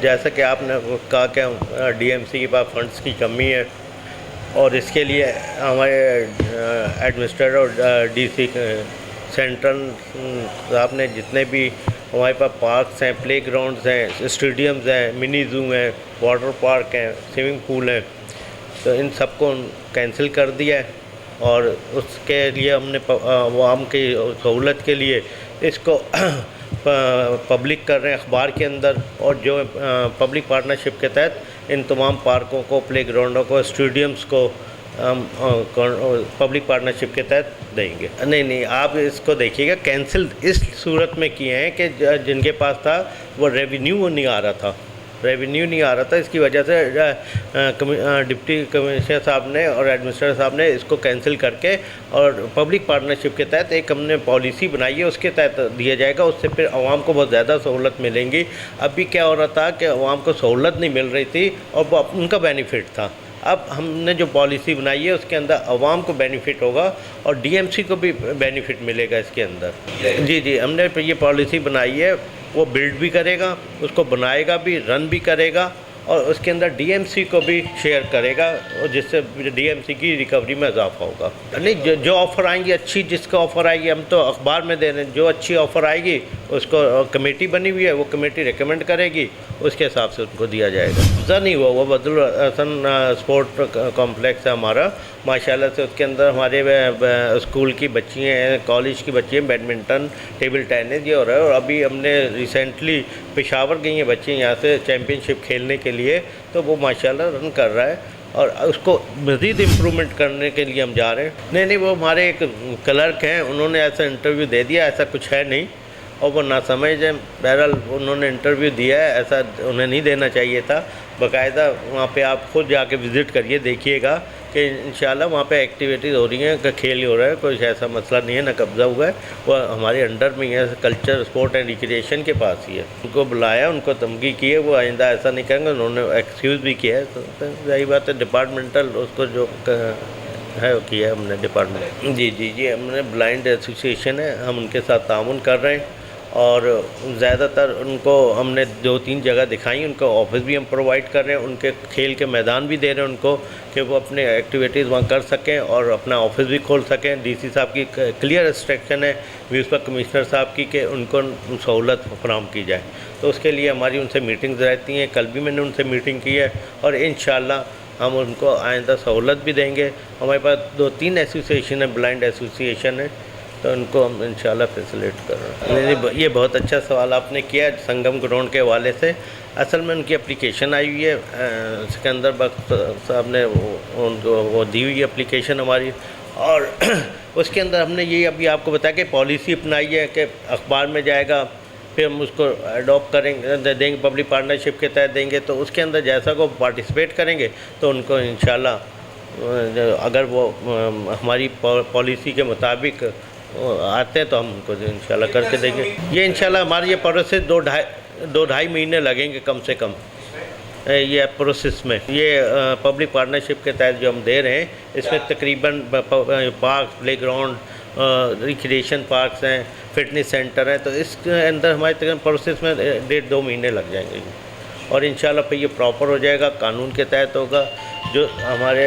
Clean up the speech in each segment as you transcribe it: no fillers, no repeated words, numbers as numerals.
जैसा कि आपने कहा कि डीएमसी के पास फंड्स की कमी है और इसके लिए हमारे एडमिनिस्ट्रेटर और डीसी सेंट्रल साहब ने जितने भी हमारे पास पार्क्स हैं, प्ले ग्राउंड्स हैं, स्टेडियम्स हैं, मिनी ज़ू हैं, वाटर पार्क हैं, स्विमिंग पूल हैं, तो इन सबको कैंसिल कर दिया है। और उसके लिए हमने आवाम की सहूलत के लिए इसको पब्लिक कर रहे हैं अखबार के अंदर, और जो पब्लिक पार्टनरशिप के तहत इन तमाम पार्कों को, प्ले ग्राउंडों को, स्टेडियम्स को पब्लिक पार्टनरशिप के तहत देंगे। नहीं, आप इसको देखिएगा, कैंसिल इस सूरत में किए हैं कि जिनके पास था वो रेवेन्यू नहीं आ रहा था, इसकी वजह से डिप्टी कमिश्नर साहब ने और एडमिनिस्ट्रेटर साहब ने इसको कैंसिल करके और पब्लिक पार्टनरशिप के तहत एक हमने पॉलिसी बनाई है, उसके तहत दिया जाएगा। उससे फिर आवाम को बहुत ज़्यादा सहूलत मिलेंगी। अभी क्या हो रहा था कि आवाम को सहूलत नहीं मिल रही थी और वो उनका बेनिफिट था। अब हमने जो पॉलिसी बनाई है उसके अंदर आवाम को बेनिफिट होगा और डीएमसी को भी बेनिफिट मिलेगा इसके अंदर। जी, हमने ये पॉलिसी बनाई है, वो बिल्ड भी करेगा, उसको बनाएगा भी, रन भी करेगा और उसके अंदर डीएमसी को भी शेयर करेगा, और जिससे डीएमसी की रिकवरी में इजाफा होगा। नहीं, जो ऑफ़र आएंगी अच्छी, जिसका ऑफ़र आएगी हम तो अखबार में दे रहे हैं, जो अच्छी ऑफ़र आएगी उसको कमेटी बनी हुई है, वो कमेटी रिकमेंड करेगी, उसके हिसाब से उनको दिया जाएगा। ज़रा नहीं हुआ, वो बदरुल हसन स्पोर्ट कॉम्प्लेक्स है हमारा, माशाल्लाह से उसके अंदर हमारे स्कूल की बच्चियाँ हैं, कॉलेज की बच्चियाँ, बैडमिंटन, टेबल टेनिस ये हो रहा है। और अभी हमने रिसेंटली पेशावर गई हैं बच्चियाँ यहाँ से चैम्पियनशिप खेलने के लिए, तो वो माशाल्लाह रन कर रहा है और उसको मज़ीद इम्प्रूवमेंट करने के लिए हम जा रहे हैं। नहीं, वो हमारे एक क्लर्क हैं, उन्होंने ऐसा इंटरव्यू दे दिया, ऐसा कुछ है नहीं, और वो नासमझ है। बहरहाल उन्होंने इंटरव्यू दिया है, ऐसा उन्हें नहीं देना चाहिए था। बाकायदा वहाँ पे आप खुद जाके विज़िट करिए, देखिएगा कि इंशाल्लाह वहाँ पे एक्टिविटीज़ हो रही हैं, खेल ही हो रहा है, कोई ऐसा मसला नहीं है, ना कब्ज़ा हुआ है, वो हमारे अंडर में ही है, कल्चर स्पोर्ट एंड रिक्रिएशन के पास ही है। उनको बुलाया, उनको धमकी की है, वो आइंदा ऐसा नहीं करेंगे, उन्होंने एक्सक्यूज़ भी किया है। तो यही बात है, डिपार्टमेंटल उसको जो है वो किया है हमने डिपार्टमेंट। जी, हमने ब्लाइंड एसोसिएशन है, हम उनके साथ ताउन कर रहे हैं और ज़्यादातर उनको हमने 2-3 जगह दिखाई, उनको ऑफिस भी हम प्रोवाइड कर रहे हैं, उनके खेल के मैदान भी दे रहे हैं उनको कि वो अपने एक्टिविटीज़ वहाँ कर सकें और अपना ऑफिस भी खोल सकें। डीसी साहब की क्लियर इंस्ट्रक्शन है म्यूनसिपल कमिश्नर साहब की कि उनको सहूलत फराहम की जाए, तो उसके लिए हमारी उनसे मीटिंग्स रहती हैं। कल भी मैंने उनसे मीटिंग की है और इंशाल्लाह हम उनको आइंदा सहूलत भी देंगे। हमारे पास 2-3 एसोसिएशन है, ब्लाइंड एसोसिएशन है, तो उनको हम इंशाल्लाह फैसिलिट कर रहे हैं। ये बहुत अच्छा सवाल आपने किया संगम ग्राउंड के हवाले से। असल में उनकी एप्लीकेशन आई हुई है, सिकंदर बख्श साहब ने उनको वो दी हुई एप्लीकेशन हमारी, और उसके अंदर हमने ये अभी आपको बताया कि पॉलिसी अपनाई है कि अखबार में जाएगा, फिर हम उसको अडॉप्ट करेंगे, देंगे, पब्लिक पार्टनरशिप के तहत देंगे, तो उसके अंदर जैसा को पार्टिसिपेट करेंगे तो उनको इंशाल्लाह अगर वो हमारी पॉलिसी के मुताबिक आते हैं तो हम उनको इंशाल्लाह करके देंगे। ये इंशाल्लाह हमारी ये प्रोसेस 2-2.5 महीने लगेंगे कम से कम। ये प्रोसेस में ये पब्लिक पार्टनरशिप के तहत जो हम दे रहे हैं, इसमें तकरीबन park, play ground, recreation parks हैं, फिटनेस सेंटर हैं, तो इसके अंदर हमारे तकरीबन प्रोसेस में 1.5-2 महीने लग जाएंगे और इंशाल्लाह फिर ये प्रॉपर हो जाएगा, कानून के तहत होगा। जो हमारे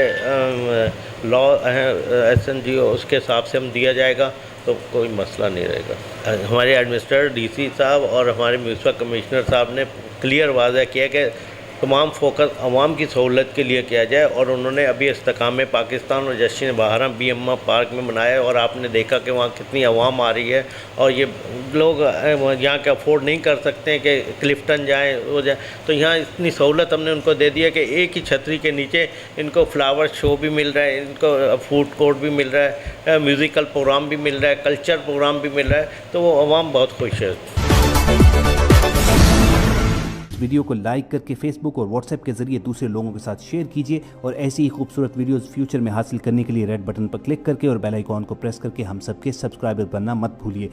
लॉ हैं SNGO उसके हिसाब से हम दिया जाएगा, तो कोई मसला नहीं रहेगा। हमारे एडमिनिस्ट्रेटर डीसी साहब और हमारे म्यूनसिपल कमिश्नर साहब ने क्लियर वाज़ह किया कि तमाम फोकस आवाम की सहूलत के लिए किया जाए, और उन्होंने अभी इस्तेकाम पाकिस्तान और जश्न बहारा BMA पार्क में मनाया और आपने देखा कि वहाँ कितनी आवाम आ रही है। और ये लोग यहाँ के अफोर्ड नहीं कर सकते हैं कि क्लिफ्टन जाएँ वो जाए, तो यहाँ इतनी सहूलत हमने उनको दे दी है कि एक ही छतरी के नीचे इनको फ्लावर शो भी मिल रहा है, इनको फूड कोर्ट भी मिल रहा है, म्यूज़िकल प्रोग्राम भी मिल रहा है, कल्चर प्रोग्राम भी मिल रहा है, तो वो आवाम बहुत खुश है। वीडियो को लाइक करके फेसबुक और व्हाट्सएप के जरिए दूसरे लोगों के साथ शेयर कीजिए, और ऐसी ही खूबसूरत वीडियोस फ्यूचर में हासिल करने के लिए रेड बटन पर क्लिक करके और बेल आइकॉन को प्रेस करके हम सबके सब्सक्राइबर बनना मत भूलिए।